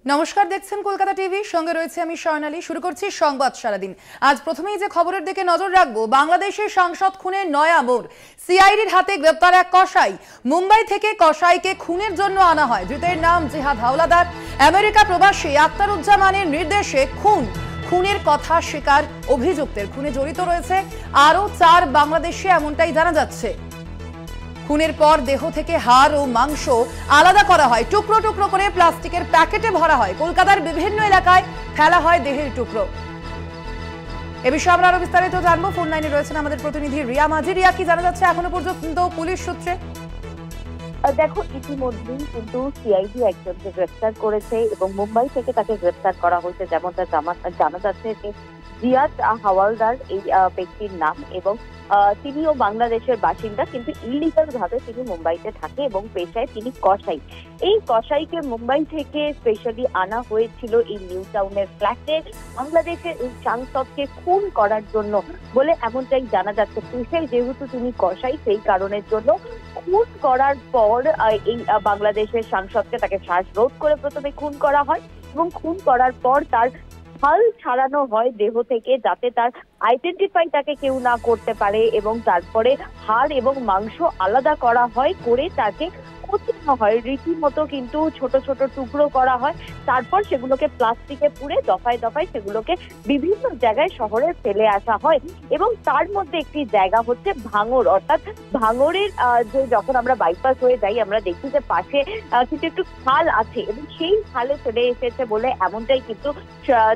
নমস্কার, দেখছেন কলকাতা টিভি, সঙ্গে রয়েছে আমি স্বর্ণালী। শুরু করছি সংবাদ সারাদিন। আজ প্রথমেই যে খবরের দিকে নজর রাখবো, বাংলাদেশের সাংসদ খুনের নয়া মোড়। সিআইডির হাতে গ্রেপ্তার এক কসাই। মুম্বাই থেকে কসাইকে খুনের জন্য আনা হয়। ধৃতের নাম জিহাদ হাওলাদার। আমেরিকা প্রবাসী আক্তারুজ্জামানের নির্দেশে খুনের কথা স্বীকার অভিযুক্তের। খুনে জড়িত রয়েছে আরো 4 বাংলাদেশি, এমনটাই জানা যাচ্ছে। খুনের পর দেহ থেকে হাড় ও মাংস আলাদা করা হয়, টুকরো টুকরো করে প্লাস্টিকের প্যাকেটে ভরা হয়। কলকাতার বিভিন্ন এলাকায় ফেলা হয় দেহের টুকরো। এ বিষয়ে আমরা আরো বিস্তারিত জানবো। ফোন লাইনে রয়েছেন আমাদের প্রতিনিধি রিয়া মাঝি। রিয়া, কি জানা যাচ্ছে এখনো পর্যন্ত পুলিশ সূত্রে? দেখো, ইতিমধ্যেই কিন্তু সিআইডি একজনকে গ্রেফতার করেছে এবং মুম্বাই থেকে তাকে গ্রেফতার করা হয়েছে। যেমনটা জানা যাচ্ছে যে জিয়াদ হাওলাদার এই ব্যক্তির নাম এবং তিনিও বাংলাদেশের বাসিন্দা, কিন্তু ইলিগাল ভাবে তিনি মুম্বাইতে থাকে এবং পেশায় তিনি কসাই। এই কসাইকে মুম্বাই থেকে স্পেশালি আনা হয়েছিল এই নিউ টাউনের ফ্ল্যাটে বাংলাদেশের এই সাংসদকে খুন করার জন্য বলে এমনটাই জানা যাচ্ছে। পেশায় যেহেতু তিনি কসাই, সেই কারণের জন্য খুন করার পর এই বাংলাদেশের সাংসদকে তাকে শ্বাসরোধ করে প্রথমে খুন করা হয় এবং খুন করার পর তার হাল ছাড়ানো হয় দেহ থেকে, যাতে তার আইডেন্টিফাই তাকে কেউ না করতে পারে, এবং তারপরে হাড় এবং মাংস আলাদা করা হয়, করে তাকে কোথানো হয় রীতিমতো, কিন্তু ছোট ছোট টুকরো করা হয়। তারপর সেগুলোকে প্লাস্টিকে পুড়ে দফায় দফায় সেগুলোকে বিভিন্ন জায়গায় শহরে ফেলে আসা হয়। এবং তার মধ্যে একটি জায়গা হচ্ছে ভাঙড়, অর্থাৎ ভাঙড়ের যে যখন আমরা বাইপাস হয়ে যাই আমরা দেখি যে পাশে কিন্তু একটু খাল আছে এবং সেই খালে ফেলে এসেছে বলে এমনটাই কিন্তু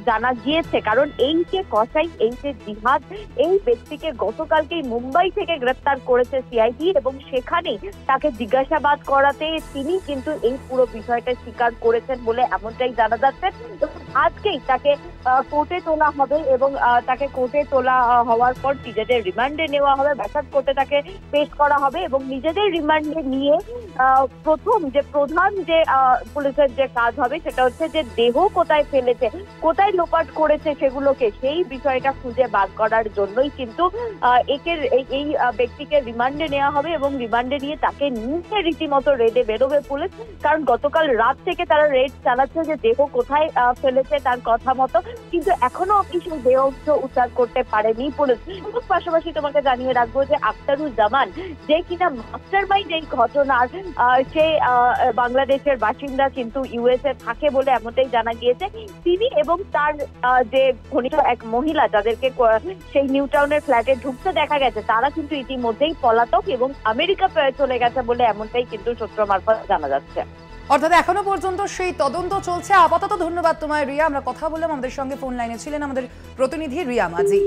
জানা গিয়েছে। কারণ এই যে কসাই, এই যে জিহাদ, এই ব্যক্তিকে গতকালকেই মুম্বাই থেকে গ্রেফতার করেছে সিআইডি এবং সেখানেই তাকে জিজ্ঞাসাবাদ করাতে তিনি কিন্তু এই পুরো বিষয়টা স্বীকার করেছেন বলে এমনটাই জানা যাচ্ছে। আজকেই তাকে কোর্টে তোলা হবে এবং তাকে কোর্টে তোলা হওয়ার পর নিজেদের রিমান্ডে নেওয়া হবে, ব্যাসাত কোর্টে তাকে পেশ করা হবে এবং নিজেদের রিমান্ডে নিয়ে প্রধান যে পুলিশের যে কাজ হবে সেটা হচ্ছে যে দেহ কোথায় ফেলেছে, কোথায় লোপাট করেছে সেগুলোকে, সেই বিষয়টা খুঁজে বার করার জন্যই কিন্তু এই ব্যক্তিকে রিমান্ডে নেওয়া হবে এবং রিমান্ডে নিয়ে তাকে নিয়ে রীতিমতো রেডে বেরোবে পুলিশ। কারণ গতকাল রাত থেকে তারা রেড চালাচ্ছে যে দেহ কোথায় ফেলেছে তার কথা মতো, কিন্তু এখনো অব্দি সেই দেহ উদ্ধার করতে পারেনি পুলিশ। এবং পাশাপাশি তোমাকে জানিয়ে রাখবো যে আক্তারুজ্জামান, যে কিনা মাস্টার মাইন্ড এই ঘটনার, সে বাংলাদেশের বাসিন্দা কিন্তু ইউএসএ থাকে বলে এমনটাই জানা গিয়েছে। তিনি এবং তার যে ঘনিষ্ঠ এক মহিলা যাদেরকে সেই নিউ টাউনের ফ্ল্যাটে ঢুকতে দেখা গেছে, তারা কিন্তু ইতিমধ্যেই পলাতক এবং আমেরিকা চলে গেছে বলে এমনটাই কিন্তু সূত্র মারফত জানা যাচ্ছে। অর্থাৎ এখনো পর্যন্ত সেই তদন্ত চলছে। আপাতত ধন্যবাদ তোমায় রিয়া। আমরা কথা বললাম, আমাদের সঙ্গে ফোন লাইনে ছিলেন আমাদের প্রতিনিধি রিয়া মাঝি।